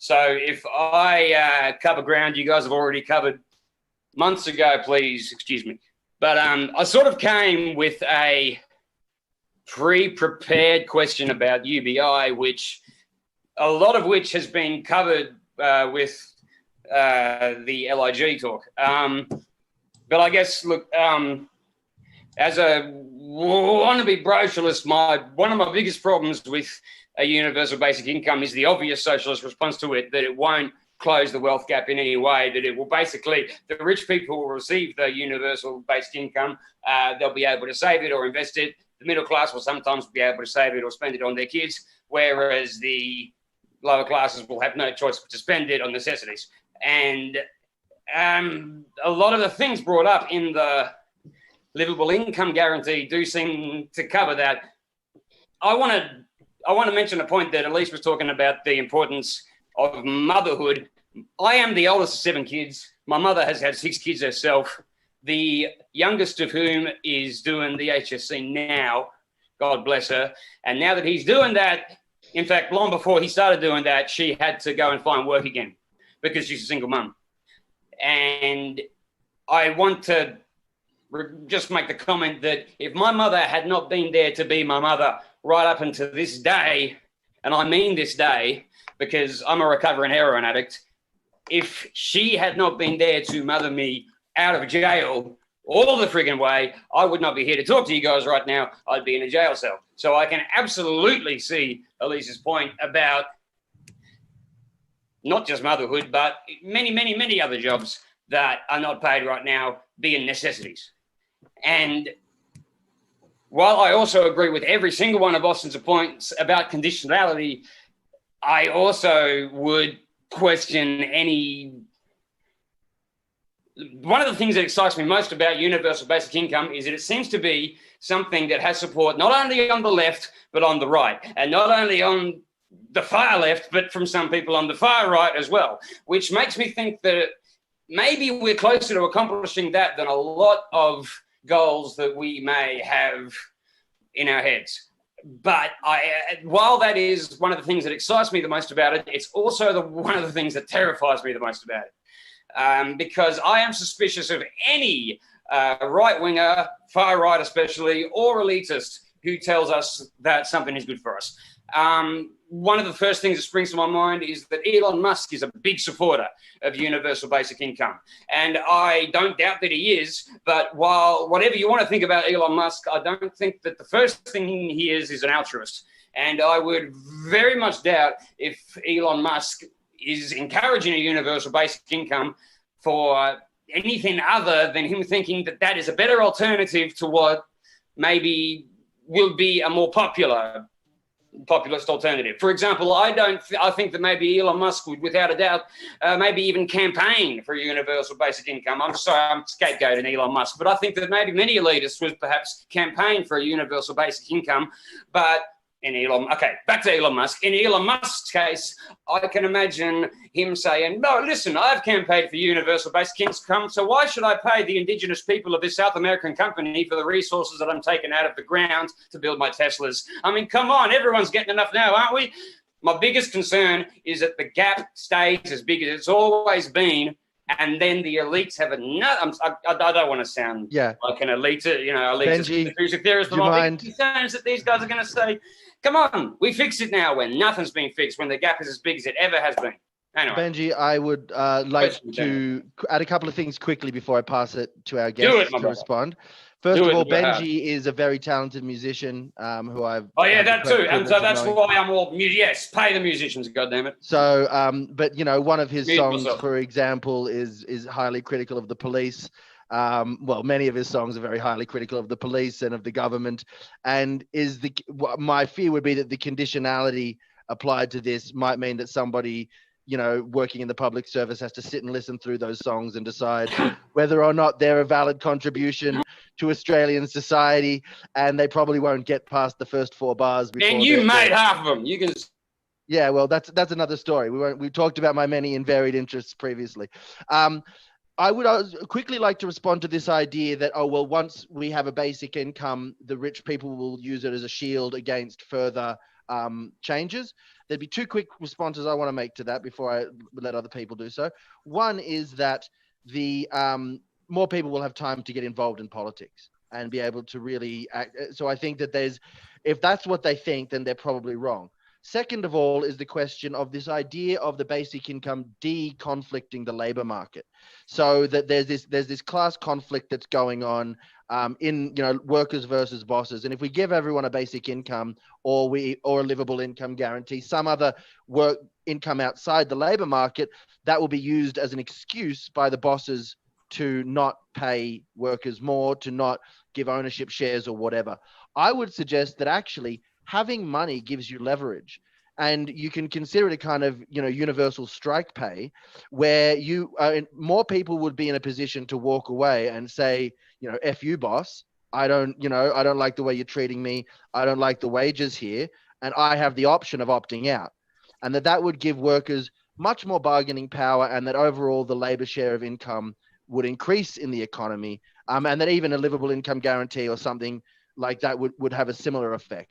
So if I cover ground you guys have already covered months ago, please excuse me. But I sort of came with a pre-prepared question about UBI, which a lot of which has been covered with the LIG talk. But I guess, look, as a wannabe brocialist, one of my biggest problems with a universal basic income is the obvious socialist response to it, that it won't close the wealth gap in any way, that it will basically, the rich people will receive the universal basic income, they'll be able to save it or invest it. The middle class will sometimes be able to save it or spend it on their kids, whereas the lower classes will have no choice but to spend it on necessities. And a lot of the things brought up in the livable income guarantee do seem to cover that. I want to mention a point that Elise was talking about, the importance of motherhood. I am the oldest of 7 kids. My mother has had 6 kids herself, the youngest of whom is doing the HSC now, God bless her. And now that he's doing that, in fact, long before he started doing that, she had to go and find work again because she's a single mum. And I want to just make the comment that if my mother had not been there to be my mother right up until this day, and I mean this day because I'm a recovering heroin addict, if she had not been there to mother me out of jail all the friggin' way, I would not be here to talk to you guys right now. I'd be in a jail cell. So I can absolutely see Elise's point about not just motherhood, but many, many, many other jobs that are not paid right now being necessities. And while I also agree with every single one of Austin's points about conditionality, I also would question any... One of the things that excites me most about universal basic income is that it seems to be something that has support not only on the left, but on the right. And not only on the far left, but from some people on the far right as well, which makes me think that maybe we're closer to accomplishing that than a lot of goals that we may have in our heads. But while that is one of the things that excites me the most about it, it's also one of the things that terrifies me the most about it. Because I am suspicious of any right-winger, far-right especially, or elitist who tells us that something is good for us. One of the first things that springs to my mind is that Elon Musk is a big supporter of universal basic income. And I don't doubt that he is, but while whatever you want to think about Elon Musk, I don't think that the first thing he is an altruist. And I would very much doubt if Elon Musk is encouraging a universal basic income for anything other than him thinking that that is a better alternative to what maybe will be a more populist alternative. For example, I think that maybe Elon Musk would, without a doubt, maybe even campaign for a universal basic income. I'm sorry, I'm scapegoating Elon Musk, but I think that maybe many elitists would perhaps campaign for a universal basic income, but back to Elon Musk. In Elon Musk's case, I can imagine him saying, no, listen, I've campaigned for universal basic income, so why should I pay the indigenous people of this South American company for the resources that I'm taking out of the ground to build my Teslas? I mean, come on, everyone's getting enough now, aren't we? My biggest concern is that the gap stays as big as it's always been, and then the elites have another... I don't want to sound like an elite, elitist conspiracy theorist, but my big concern is that these guys are going to say, come on, we fix it now when nothing's been fixed, when the gap is as big as it ever has been. Anyway. Benji, I would like to add a couple of things quickly before I pass it to our guests to respond. First of all, Benji is a very talented musician who I've... Oh, yeah, that too. And so that's why I'm all... Yes, pay the musicians, goddammit. So, but, one of his songs, for example, is highly critical of the police. Many of his songs are very highly critical of the police and of the government. And my fear would be that the conditionality applied to this might mean that somebody... working in the public service has to sit and listen through those songs and decide whether or not they're a valid contribution to Australian society, and they probably won't get past the first 4 bars. And you made half of them. You can... Yeah, well, that's another story. We talked about my many and varied interests previously. I would quickly like to respond to this idea that, once we have a basic income, the rich people will use it as a shield against further changes. There'd be two quick responses I want to make to that before I let other people do so. One is that the more people will have time to get involved in politics and be able to really act. So I think that if that's what they think, then they're probably wrong. Second of all is the question of this idea of the basic income de-conflicting the labor market, so that there's this class conflict that's going on in workers versus bosses. And if we give everyone a basic income or a livable income guarantee, some other work income outside the labor market, that will be used as an excuse by the bosses to not pay workers more, to not give ownership shares or whatever. I would suggest that actually having money gives you leverage, and you can consider it a kind of universal strike pay, where more people would be in a position to walk away and say, F you, boss. I don't like the way you're treating me. I don't like the wages here, and I have the option of opting out, and that would give workers much more bargaining power, and that overall the labor share of income would increase in the economy, and that even a livable income guarantee or something like that would have a similar effect.